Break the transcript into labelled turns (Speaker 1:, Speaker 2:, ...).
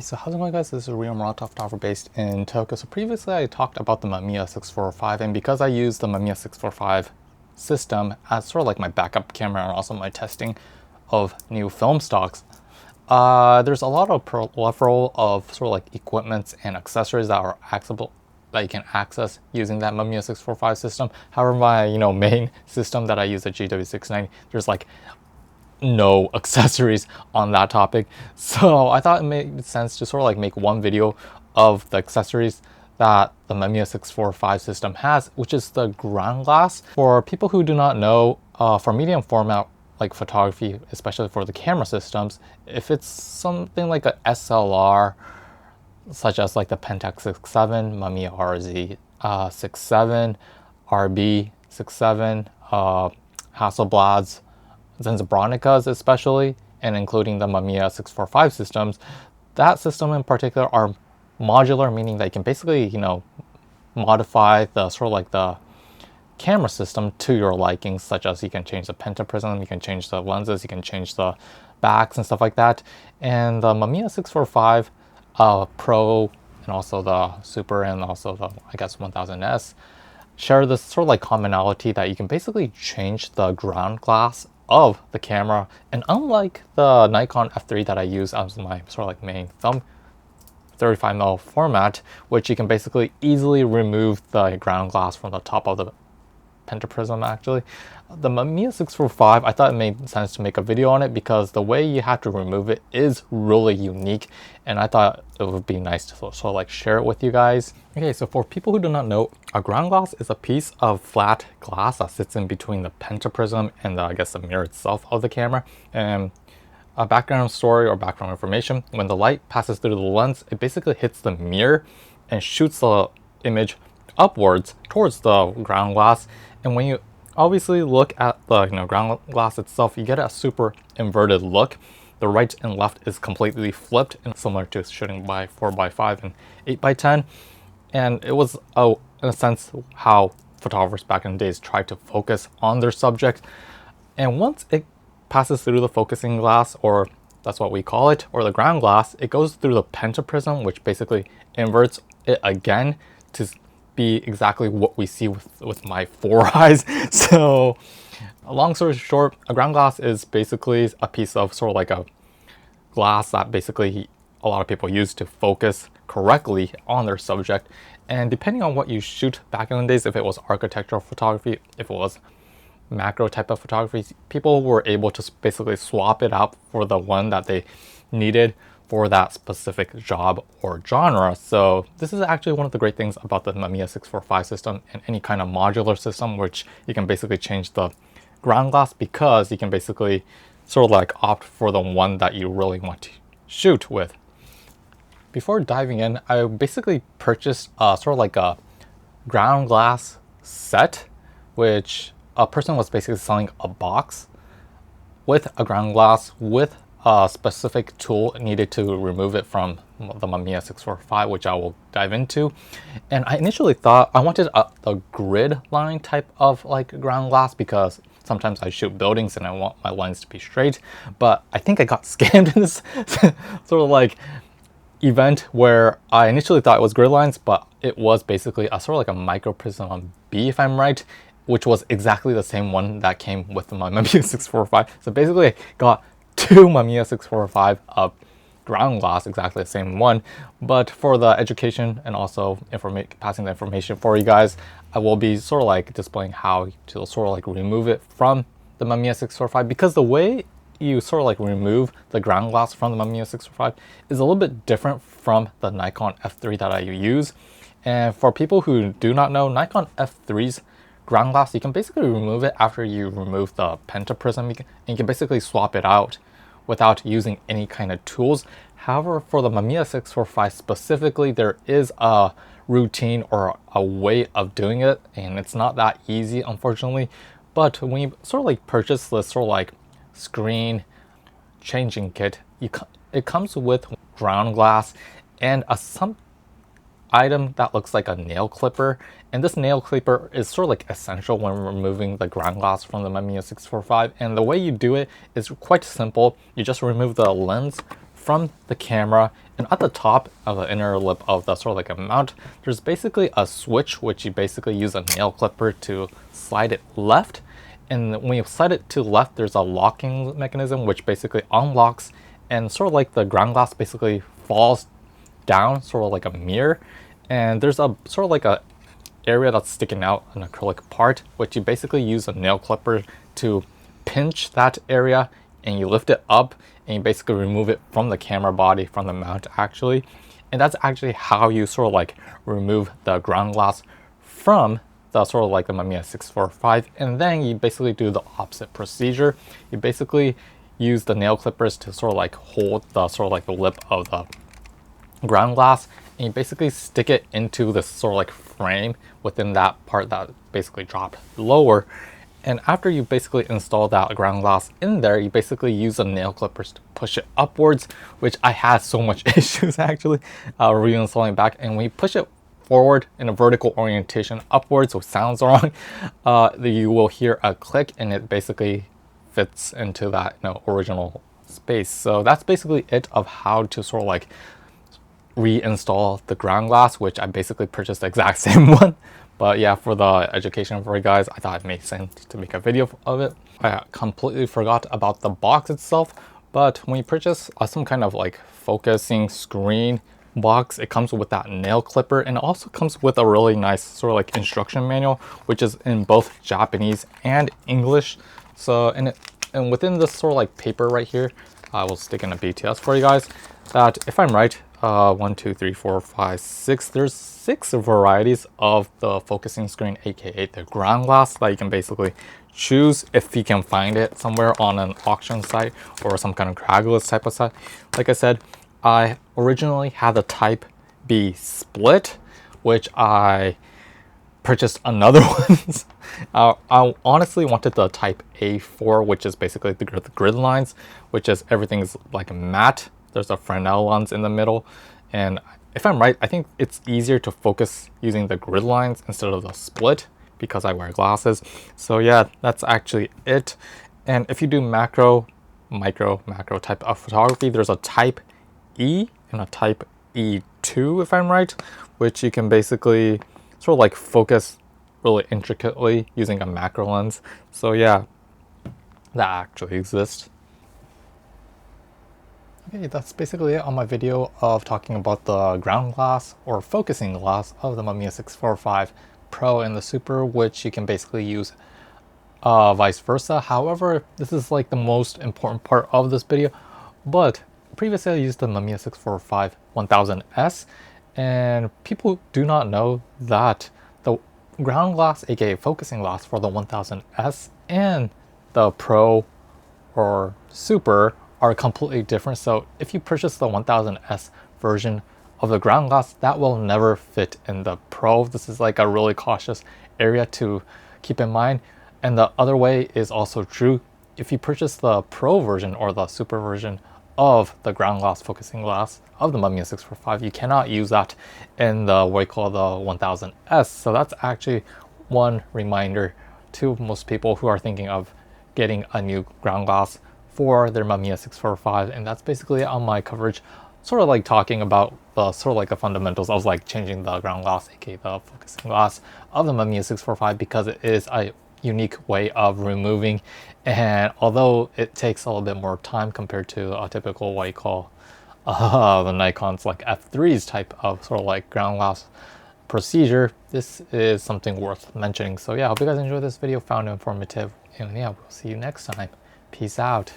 Speaker 1: So how's it going, guys? This is Rio Murata, photographer based in Tokyo. So previously I talked about the Mamiya 645, and because I use the Mamiya 645 system as sort of like my backup camera and also my testing of new film stocks, there's a lot of peripheral of sort of like equipments and accessories that are accessible that you can access using that Mamiya 645 system. However, my main system that I use, the GW690, there's like no accessories on that topic. So I thought it made sense to sort of like make one video of the accessories that the Mamiya 645 system has, which is the ground glass. For people who do not know, for medium format like photography, especially for the camera systems, if it's something like a SLR, such as like the Pentax 67, Mamiya RZ67, RB67, Hasselblad's, Zenzabronica's especially, and including the Mamiya 645 systems, that system in particular are modular, meaning that you can basically, modify the sort of like the camera system to your likings, such as you can change the pentaprism, you can change the lenses, you can change the backs and stuff like that. And the Mamiya 645 Pro and also the Super and also the, I guess, 1000S share this sort of like commonality that you can basically change the ground glass of the camera. And unlike the Nikon F3 that I use as my sort of like main thumb 35mm format, which you can basically easily remove the ground glass from the top of the pentaprism, actually, the Mamiya 645, I thought it made sense to make a video on it because the way you have to remove it is really unique, and I thought it would be nice to sort of like share it with you guys. Okay, so for people who do not know, a ground glass is a piece of flat glass that sits in between the pentaprism and the, I guess, the mirror itself of the camera. And a background story or background information: when the light passes through the lens, it basically hits the mirror and shoots the image upwards towards the ground glass. And when you obviously look at the ground glass itself, you get a super inverted look. The right and left is completely flipped, and similar to shooting by 4x5 and 8x10. And it was, in a sense, how photographers back in the days tried to focus on their subject. And once it passes through the focusing glass, or that's what we call it, or the ground glass, it goes through the pentaprism, which basically inverts it again to be exactly what we see with my 4 eyes. So long story short, a ground glass is basically a piece of sort of like a glass that basically a lot of people use to focus correctly on their subject. And depending on what you shoot back in the days, if it was architectural photography, if it was macro type of photography, people were able to basically swap it out for the one that they needed for that specific job or genre. So this is actually one of the great things about the Mamiya 645 system and any kind of modular system, which you can basically change the ground glass, because you can basically sort of like opt for the one that you really want to shoot with. Before diving in, I basically purchased sort of like a ground glass set, which a person was basically selling a box with a ground glass with a specific tool needed to remove it from the Mamiya 645, which I will dive into. And I initially thought I wanted a grid line type of like ground glass, because sometimes I shoot buildings and I want my lens to be straight. But I think I got scammed in this sort of like event where I initially thought it was grid lines, but it was basically a sort of like a micro prism on B, if I'm right, which was exactly the same one that came with my Mamiya 645. So basically I got two Mamiya 645 ground glass, exactly the same one. But for the education and also passing the information for you guys, I will be sort of like displaying how to sort of like remove it from the Mamiya 645, because the way you sort of like remove the ground glass from the Mamiya 645 is a little bit different from the Nikon F3 that I use. And for people who do not know, Nikon F3's ground glass, you can basically remove it after you remove the pentaprism, and you can basically swap it out without using any kind of tools. However, for the Mamiya 645 specifically, there is a routine or a way of doing it, and it's not that easy, unfortunately. But when you sort of like purchase this sort of like screen changing kit, it comes with ground glass and some item that looks like a nail clipper, and this nail clipper is sort of like essential when removing the ground glass from the Mamiya 645. And the way you do it is quite simple. You just remove the lens from the camera, and at the top of the inner lip of the sort of like a mount, there's basically a switch which you basically use a nail clipper to slide it left. And when you slide it to left, there's a locking mechanism which basically unlocks, and sort of like the ground glass basically falls down, sort of like a mirror. And there's a sort of like a area that's sticking out, an acrylic part, which you basically use a nail clipper to pinch that area, and you lift it up and you basically remove it from the camera body, from the mount actually. And that's actually how you sort of like remove the ground glass from the sort of like the Mamiya 645. And then you basically do the opposite procedure. You basically use the nail clippers to sort of like hold the sort of like the lip of the ground glass, and you basically stick it into this sort of like frame within that part that basically dropped lower. And after you basically install that ground glass in there, you basically use the nail clippers to push it upwards, which I had so much issues actually reinstalling back. And when you push it forward in a vertical orientation upwards, so it sounds wrong, you will hear a click, and it basically fits into that original space. So that's basically it of how to sort of like reinstall the ground glass, which I basically purchased the exact same one. But yeah, for the education for you guys, I thought it made sense to make a video of it. I completely forgot about the box itself, but when you purchase some kind of like focusing screen box, it comes with that nail clipper, and it also comes with a really nice sort of like instruction manual, which is in both Japanese and English. So and within this sort of like paper right here, I will stick in a BTS for you guys, that if I'm right, 1, 2, 3, 4, 5, 6. There's 6 varieties of the focusing screen, aka the ground glass, that you can basically choose if you can find it somewhere on an auction site or some kind of Craigslist type of site. Like I said, I originally had the Type B split, which I purchased another one. I honestly wanted the Type A4, which is basically the grid lines, which is everything is like matte. There's a Fresnel lens in the middle, and if I'm right, I think it's easier to focus using the grid lines instead of the split because I wear glasses. So yeah, that's actually it. And if you do macro type of photography, there's a Type E and a Type E2, if I'm right, which you can basically sort of like focus really intricately using a macro lens. So yeah, that actually exists. Okay, that's basically it on my video of talking about the ground glass or focusing glass of the Mamiya 645 Pro and the Super, which you can basically use vice versa. However, this is like the most important part of this video. But previously I used the Mamiya 645 1000S, and people do not know that the ground glass, aka focusing glass for the 1000S and the Pro or Super are completely different. So if you purchase the 1000S version of the ground glass, that will never fit in the Pro. This is like a really cautious area to keep in mind. And the other way is also true. If you purchase the Pro version or the Super version of the ground glass focusing glass of the Mamiya 645, you cannot use that in the what we call the 1000S. So that's actually one reminder to most people who are thinking of getting a new ground glass for their Mamiya 645. And that's basically on my coverage, sort of like talking about the sort of like the fundamentals of like changing the ground glass, aka the focusing glass of the Mamiya 645, because it is a unique way of removing, and although it takes a little bit more time compared to a typical what you call the Nikon's like F3's type of sort of like ground glass procedure, this is something worth mentioning. So yeah, I hope you guys enjoyed this video, found it informative, and yeah, we'll see you next time. Peace out.